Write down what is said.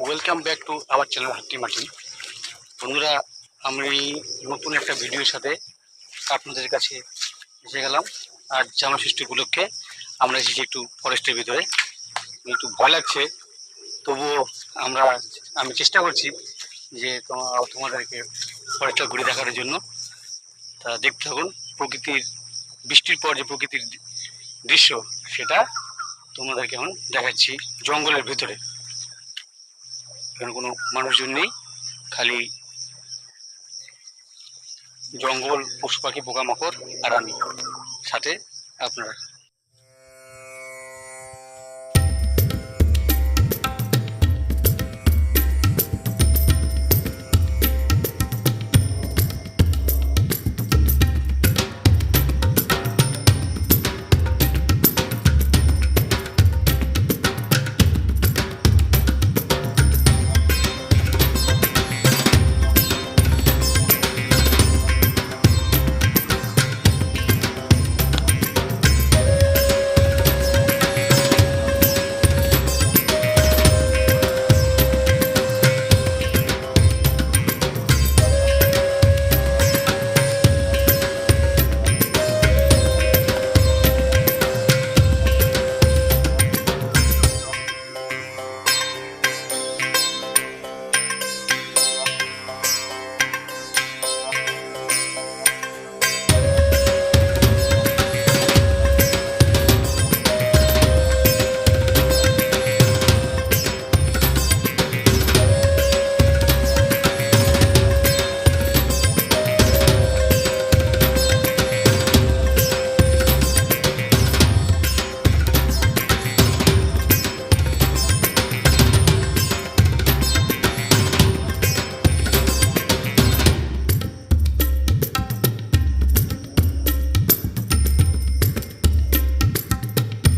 Welcome back to our channel Hatti Mati. বন্ধুরা, আমি নতুন একটা ভিডিওর সাথে আপনাদের কাছে এসে গেলাম। আর জামা ষষ্ঠী উপলক্ষে আমরা এসেছি একটু ফরেস্টের ভিতরে। একটু ভয় লাগছে, তবুও আমি চেষ্টা করছি যে তোমাদেরকে ফরেস্টটা ঘুরে দেখার জন্য। তা দেখতে থাকুন প্রকৃতির, বৃষ্টির পর যে প্রকৃতির দৃশ্য সেটা তোমাদেরকে এখন দেখাচ্ছি। জঙ্গলের ভিতরে এখানে কোনো মানুষজন নেই, খালি জঙ্গল, পশু পাখি, পোকামাকড় আর আমি সাথে আপনারা।